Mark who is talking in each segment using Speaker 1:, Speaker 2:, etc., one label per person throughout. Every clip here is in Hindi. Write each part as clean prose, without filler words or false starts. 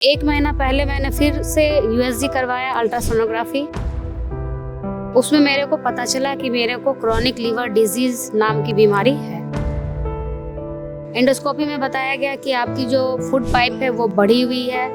Speaker 1: एक महीना पहले मैंने फिर से यूएसजी करवाया, अल्ट्रासोनोग्राफी। उसमें मेरे को पता चला कि मेरे को क्रॉनिक लीवर डिजीज नाम की बीमारी है। एंडोस्कोपी में बताया गया कि आपकी जो फूड पाइप है वो बढ़ी हुई है।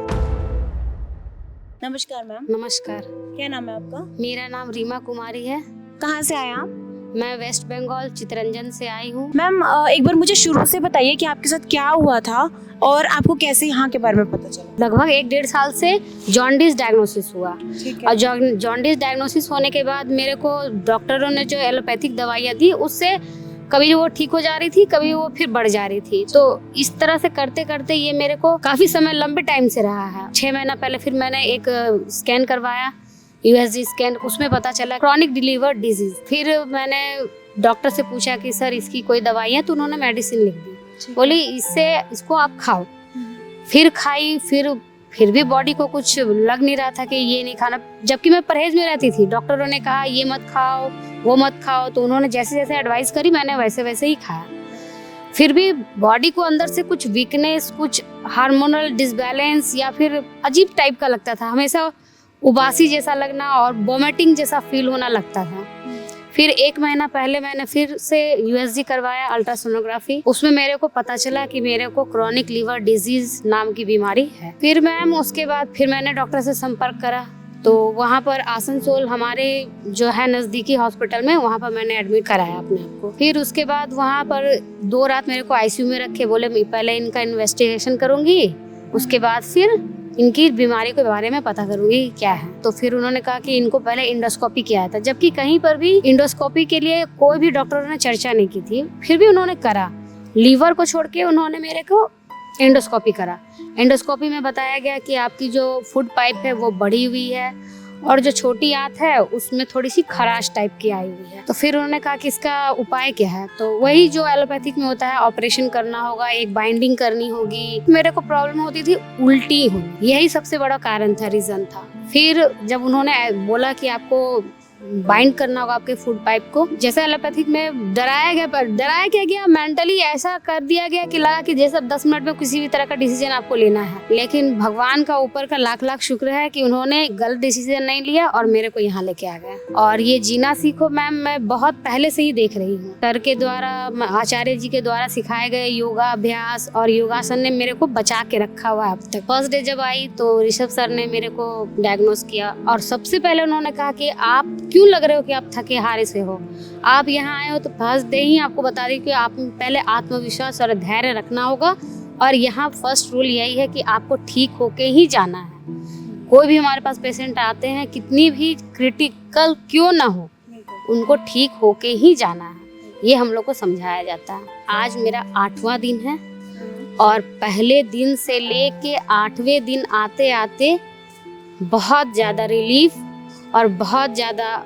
Speaker 2: नमस्कार मैम।
Speaker 1: नमस्कार,
Speaker 2: क्या नाम है आपका?
Speaker 1: मेरा नाम रीमा कुमारी है।
Speaker 2: कहाँ से आए आप?
Speaker 1: मैं वेस्ट बंगाल चितरंजन से आई हूँ।
Speaker 2: मैम एक बार मुझे शुरू से बताइए कि आपके साथ क्या हुआ था और आपको कैसे यहाँ के बारे में पता चला?
Speaker 1: लगभग 1-1.5 साल से जॉन्डिस डायग्नोसिस हुआ।
Speaker 2: ठीक है।
Speaker 1: और जॉन्डिस डायग्नोसिस होने के बाद मेरे को डॉक्टरों ने जो एलोपैथिक दवाइयाँ दी उससे कभी वो ठीक हो जा रही थी, कभी वो फिर बढ़ जा रही थी। तो इस तरह से करते करते ये मेरे को काफी समय लंबे टाइम से रहा है। 6 महीना पहले फिर मैंने एक स्कैन करवाया, यूएसजी स्कैन। उसमें पता चला क्रॉनिक लीवर डिजीज। फिर मैंने डॉक्टर से पूछा कि सर इसकी कोई दवाई है, तो उन्होंने मेडिसिन लिख दी। बोली इसको आप खाओ। फिर खाई, फिर भी बॉडी को कुछ लग नहीं रहा था कि ये नहीं खाना, जबकि मैं परहेज में रहती थी। डॉक्टरों ने कहा ये मत खाओ, वो मत खाओ, तो उन्होंने जैसे जैसे एडवाइस करी मैंने वैसे वैसे ही खाया। फिर भी बॉडी को अंदर से कुछ वीकनेस, कुछ हार्मोनल डिसबैलेंस या फिर अजीब टाइप का लगता था। हमेशा उबासी जैसा लगना और वोमिटिंग जैसा फील होना लगता था। फिर 1 महीना पहले मैंने फिर से यूएसजी करवाया, अल्ट्रासोनोग्राफी। उसमें मेरे को पता चला कि मेरे को क्रॉनिक लीवर डिजीज नाम की बीमारी है। फिर मैम उसके बाद फिर मैंने डॉक्टर से संपर्क करा, तो वहाँ पर आसनसोल हमारे जो है नज़दीकी हॉस्पिटल में, वहाँ पर मैंने एडमिट कराया अपने आप को। फिर उसके बाद वहाँ पर 2 रात मेरे को आईसीयू में रखे। बोले मैं पहले इनका इन्वेस्टिगेशन करूँगी, उसके बाद फिर इनकी बीमारी के बारे में पता करूंगी क्या है। तो फिर उन्होंने कहा कि इनको पहले इंडोस्कोपी किया था, जबकि कहीं पर भी इंडोस्कोपी के लिए कोई भी डॉक्टरों ने चर्चा नहीं की थी। फिर भी उन्होंने करा, लीवर को छोड़ के उन्होंने मेरे को एंडोस्कोपी करा। एंडोस्कोपी में बताया गया कि आपकी जो फूड पाइप है वो बढ़ी हुई है और जो छोटी आंत है उसमें थोड़ी सी खराश टाइप की आई हुई है। तो फिर उन्होंने कहा कि इसका उपाय क्या है, तो वही जो एलोपैथिक में होता है, ऑपरेशन करना होगा, एक बाइंडिंग करनी होगी। मेरे को प्रॉब्लम होती थी उल्टी होनी, यही सबसे बड़ा कारण था, रीजन था। फिर जब उन्होंने बोला कि आपको बाइंड करना होगा आपके फूड पाइप को, जैसे एलोपैथिक में डराया गया, पर डराया क्या गया, मेंटली ऐसा कर दिया गया कि लगा कि जैसे 10 मिनट में किसी भी तरह का डिसीजन आपको लेना है। लेकिन भगवान का ऊपर का लाख लाख शुक्र है कि उन्होंने गलत डिसीजन नहीं लिया और मेरे को यहाँ लेके आ गया। और ये जीना सीखो मैम मैं बहुत पहले से ही देख रही हूँ। सर के द्वारा, आचार्य जी के द्वारा सिखाए गए योगा अभ्यास और योगासन ने मेरे को बचा के रखा हुआ है अब तक। फर्स्ट डे जब आई तो ऋषभ सर ने मेरे को डायग्नोस किया और सबसे पहले उन्होंने कहा कि आप क्यों लग रहे हो कि आप थके हारे से हो, आप यहाँ आए हो तो फर्स्ट डे ही आपको बता दी कि आप पहले आत्मविश्वास और धैर्य रखना होगा। और यहाँ फर्स्ट रूल यही है कि आपको ठीक होके ही जाना है। कोई भी हमारे पास पेशेंट आते हैं, कितनी भी क्रिटिकल क्यों ना हो, उनको ठीक होके ही जाना है, ये हम लोग को समझाया जाता है। आज मेरा 8वां दिन है और पहले दिन से लेके 8वें दिन आते आते बहुत ज़्यादा रिलीफ और बहुत ज़्यादा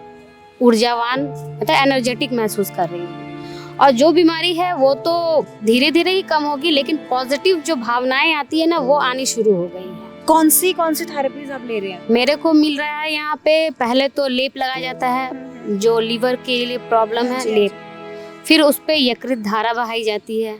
Speaker 1: ऊर्जावान, मतलब एनर्जेटिक महसूस कर रही हूँ। और जो बीमारी है वो तो धीरे धीरे ही कम होगी, लेकिन पॉजिटिव जो भावनाएं आती है ना वो आनी शुरू हो गई है।
Speaker 2: कौन सी थेरेपीज आप ले रहे हैं?
Speaker 1: मेरे को मिल रहा है यहाँ पे, पहले तो लेप लगाया जाता है, जो लीवर के लिए प्रॉब्लम है लेप। फिर उस पे यकृत धारा बहाई जाती है।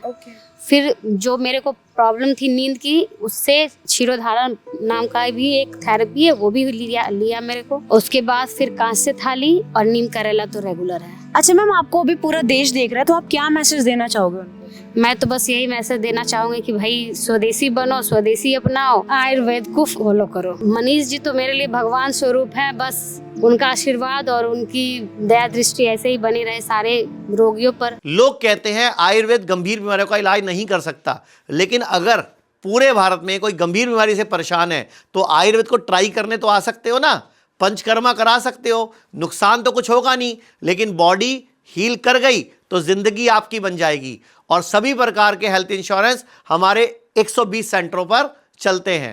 Speaker 1: फिर जो मेरे को प्रॉब्लम थी नींद की, उससे क्षीरोधारा नाम का भी एक थेरेपी है, वो भी लिया मेरे को। उसके बाद फिर कांस्य थाली और नीम करेला तो रेगुलर है।
Speaker 2: अच्छा मैम, आपको अभी पूरा देश देख रहा है, तो आप क्या मैसेज देना चाहोगे उनको?
Speaker 1: मैं तो बस यही मैसेज देना चाहूंगी कि भाई स्वदेशी बनो, स्वदेशी अपनाओ, आयुर्वेद को फॉलो करो। मनीष जी तो मेरे लिए भगवान स्वरूप है, बस उनका आशीर्वाद और उनकी दया दृष्टि ऐसे ही बनी रहे सारे रोगियों पर।
Speaker 3: लोग कहते हैं आयुर्वेद गंभीर बीमारियों का इलाज नहीं कर सकता, लेकिन अगर पूरे भारत में कोई गंभीर बीमारी से परेशान है तो आयुर्वेद को ट्राई करने तो आ सकते हो ना, पंचकर्मा करा सकते हो, नुकसान तो कुछ होगा नहीं, लेकिन बॉडी हील कर गई तो जिंदगी आपकी बन जाएगी। और सभी प्रकार के हेल्थ इंश्योरेंस हमारे 120 सेंटरों पर चलते हैं।